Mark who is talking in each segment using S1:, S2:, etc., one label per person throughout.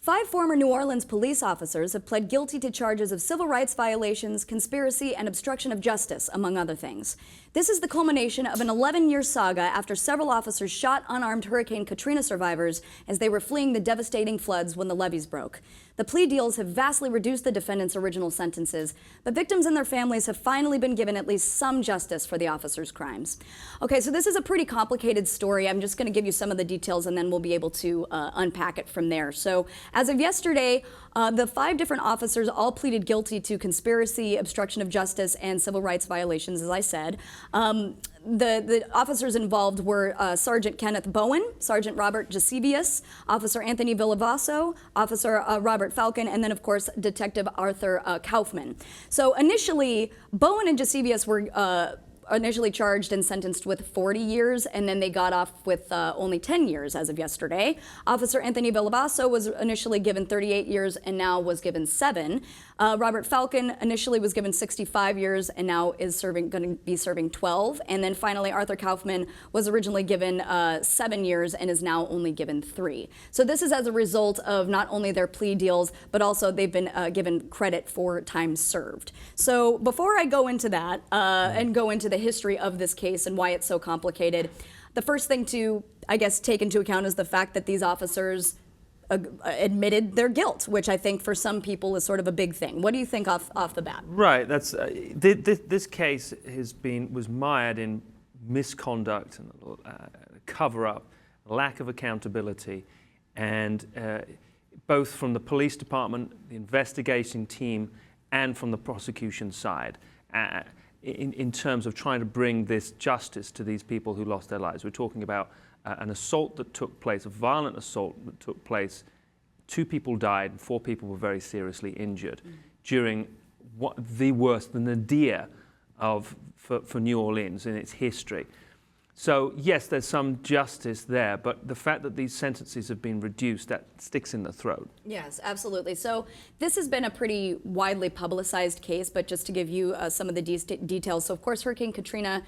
S1: 5 former New Orleans police officers have pled guilty to charges of civil rights violations, conspiracy, and obstruction of justice, among other things. This is the culmination of an 11-year saga after several officers shot unarmed Hurricane Katrina survivors as they were fleeing the devastating floods when the levees broke. The plea deals have vastly reduced the defendants' original sentences, but victims and their families have finally been given at least some justice for the officers' crimes. Okay, so this is a pretty complicated story. I'm just going to give you some of the details and then we'll be able to unpack it from there. So as of yesterday, the 5 different officers all pleaded guilty to conspiracy, obstruction of justice, and civil rights violations, as I said. The officers involved were Sergeant Kenneth Bowen, Sergeant Robert Gisevius, Officer Anthony Villavaso, Officer Robert Falcon, and then, of course, Detective Arthur Kaufman. So initially, Bowen and Gisevius were initially charged and sentenced with 40 years, and then they got off with only 10 years as of yesterday. Officer Anthony Villavaso was initially given 38 years and now was given 7. Robert Falcon initially was given 65 years and now is going to be serving 12. And then finally, Arthur Kaufman was originally given 7 years and is now only given 3. So this is as a result of not only their plea deals, but also they've been given credit for time served. So before I go into that and go into the history of this case and why it's so complicated, the first thing to, I guess, take into account is the fact that these officers admitted their guilt, which I think for some people is sort of a big thing. What do you think off the bat?
S2: Right. That's this case was mired in misconduct and cover-up, lack of accountability, and both from the police department, the investigation team, and from the prosecution side. In terms of trying to bring this justice to these people who lost their lives. We're talking about an assault that took place, a violent assault that took place. 2 people died and 4 people were very seriously injured during the worst, the nadir for New Orleans in its history. So yes, there's some justice there, but the fact that these sentences have been reduced, that sticks in the throat. Yes,
S1: absolutely. So this has been a pretty widely publicized case, but just to give you some of the details. So of course, Hurricane Katrina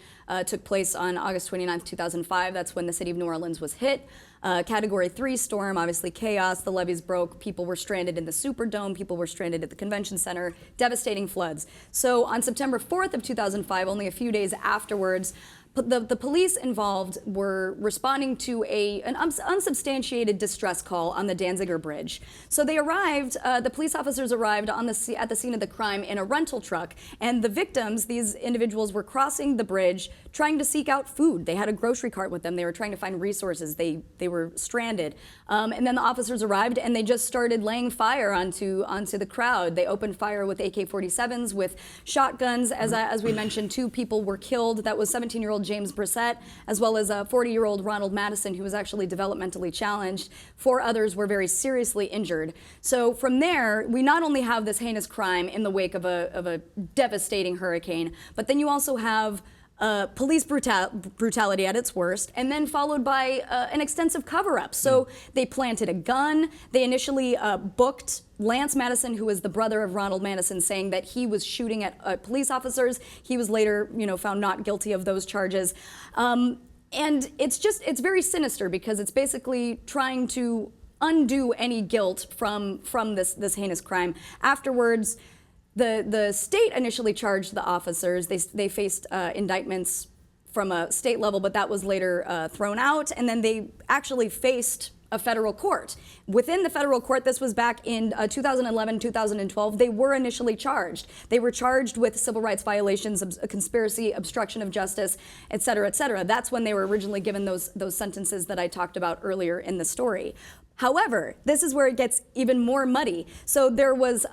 S1: took place on August 29th, 2005. That's when the city of New Orleans was hit. Category 3 storm, obviously chaos, the levees broke, people were stranded in the Superdome, people were stranded at the convention center, devastating floods. So on September 4th of 2005, only a few days afterwards, the police involved were responding to an unsubstantiated distress call on the Danziger Bridge. So they arrived, the police officers arrived at the scene of the crime in a rental truck, and the victims, these individuals, were crossing the bridge trying to seek out food. They had a grocery cart with them. They were trying to find resources. They were stranded. And then the officers arrived and they just started laying fire onto the crowd. They opened fire with AK-47s, with shotguns. As we mentioned, 2 people were killed. That was 17-year-old James Brissette, as well as 40-year-old Ronald Madison, who was actually developmentally challenged. 4 others were very seriously injured. So from there, we not only have this heinous crime in the wake of a devastating hurricane, but then you also have police brutality at its worst, and then followed by an extensive cover-up. So they planted a gun. They initially booked Lance Madison, who was the brother of Ronald Madison, saying that he was shooting at police officers. He was later, found not guilty of those charges. And it's very sinister because it's basically trying to undo any guilt from this heinous crime. Afterwards, the state initially charged the officers. They faced indictments from a state level, but that was later thrown out. And then they actually faced a federal court. Within the federal court, this was back in 2011, 2012, they were initially charged. They were charged with civil rights violations, conspiracy, obstruction of justice, et cetera, et cetera. That's when they were originally given those sentences that I talked about earlier in the story. However, this is where it gets even more muddy. So there was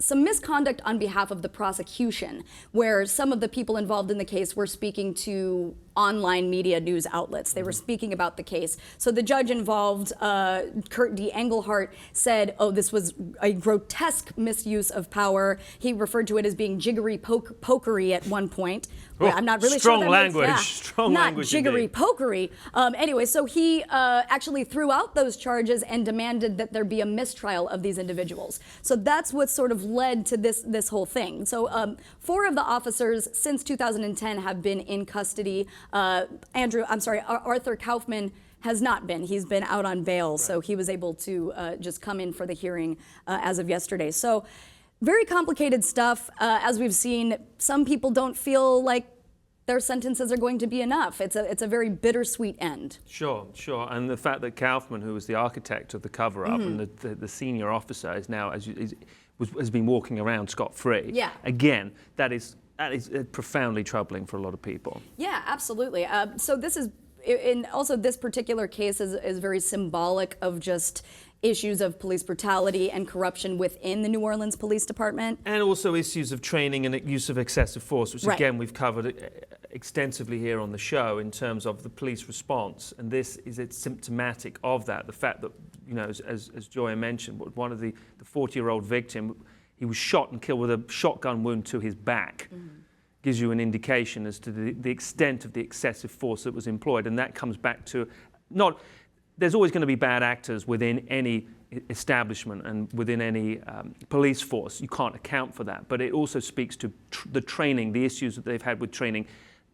S1: some misconduct on behalf of the prosecution, where some of the people involved in the case were speaking to online media news outlets. They were speaking about the case. So the judge involved, Kurt D. Engelhardt, said, oh, this was a grotesque misuse of power. He referred to it as being jiggery pokery at one point.
S2: Oh,
S1: I'm not really
S2: strong
S1: sure that
S2: language.
S1: Makes,
S2: strong
S1: not
S2: language.
S1: Not jiggery
S2: indeed.
S1: pokery. Anyway, so he actually threw out those charges and demanded that there be a mistrial of these individuals. So that's what sort of led to this whole thing. So 4 of the officers since 2010 have been in custody. Arthur Kaufman has not been. He's been out on bail, so he was able to just come in for the hearing as of yesterday. So very complicated stuff. As we've seen, some people don't feel like their sentences are going to be enough. It's a very bittersweet end.
S2: Sure. And the fact that Kaufman, who was the architect of the cover-up and the senior officer, is now has been walking around scot-free.
S1: Yeah.
S2: Again, that is profoundly troubling for a lot of people.
S1: Yeah, absolutely. So this is, and also this particular case is very symbolic of just issues of police brutality and corruption within the New Orleans Police Department.
S2: And also issues of training and use of excessive force, which
S1: Right.
S2: again we've covered extensively here on the show in terms of the police response. And this is symptomatic of that. The fact that, you know, as Joya mentioned, one of the 40-year-old victim, he was shot and killed with a shotgun wound to his back. Gives you an indication as to the extent of the excessive force that was employed. And that comes back to there's always going to be bad actors within any establishment and within any police force. You can't account for that. But it also speaks to the training, the issues that they've had with training,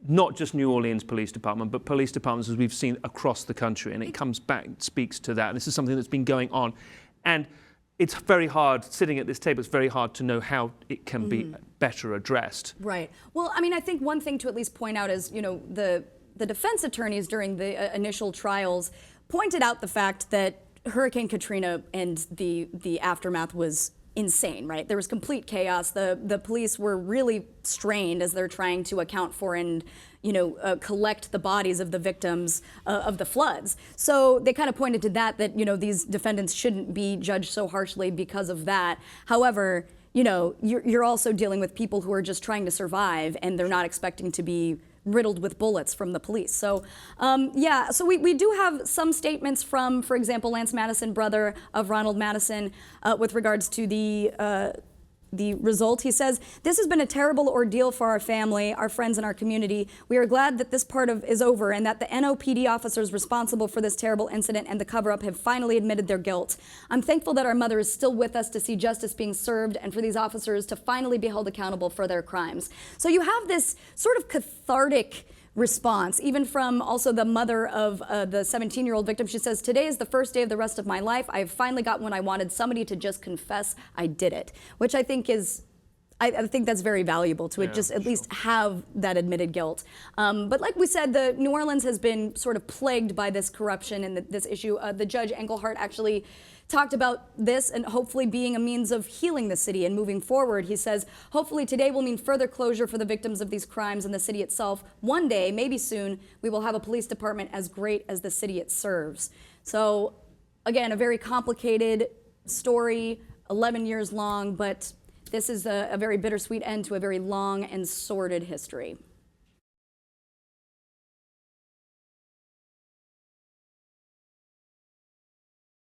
S2: not just New Orleans Police Department, but police departments as we've seen across the country. And it comes back, speaks to that. And this is something that's been going on. And it's very hard, sitting at this table, it's very hard to know how it can be better addressed.
S1: Right. Well, I mean, I think one thing to at least point out is, you know, the defense attorneys during the initial trials pointed out the fact that Hurricane Katrina and the aftermath was insane, right? There was complete chaos. The police were really strained as they're trying to account for and, you know, collect the bodies of the victims of the floods. So they kind of pointed to that, you know, these defendants shouldn't be judged so harshly because of that. However, you know, you're also dealing with people who are just trying to survive, and they're not expecting to be riddled with bullets from the police. So, yeah, so we do have some statements from, for example, Lance Madison, brother of Ronald Madison, with regards to the result. He says, "This has been a terrible ordeal for our family, our friends, and our community. We are glad that this part is over and that the NOPD officers responsible for this terrible incident and the cover-up have finally admitted their guilt. I'm thankful that our mother is still with us to see justice being served and for these officers to finally be held accountable for their crimes." So you have this sort of cathartic response, even from also the mother of the 17-year-old victim. She says, "Today is the first day of the rest of my life. I have finally got what I wanted, somebody to just confess I did it," which I think is, I think that's very valuable to just at least have that admitted guilt. But like we said, the New Orleans has been sort of plagued by this corruption and this issue. The Judge Engelhardt actually talked about this and hopefully being a means of healing the city and moving forward. He says, "Hopefully today will mean further closure for the victims of these crimes in the city itself. One day, maybe soon, we will have a police department as great as the city it serves." So again, a very complicated story, 11 years long, but this is a very bittersweet end to a very long and sordid history.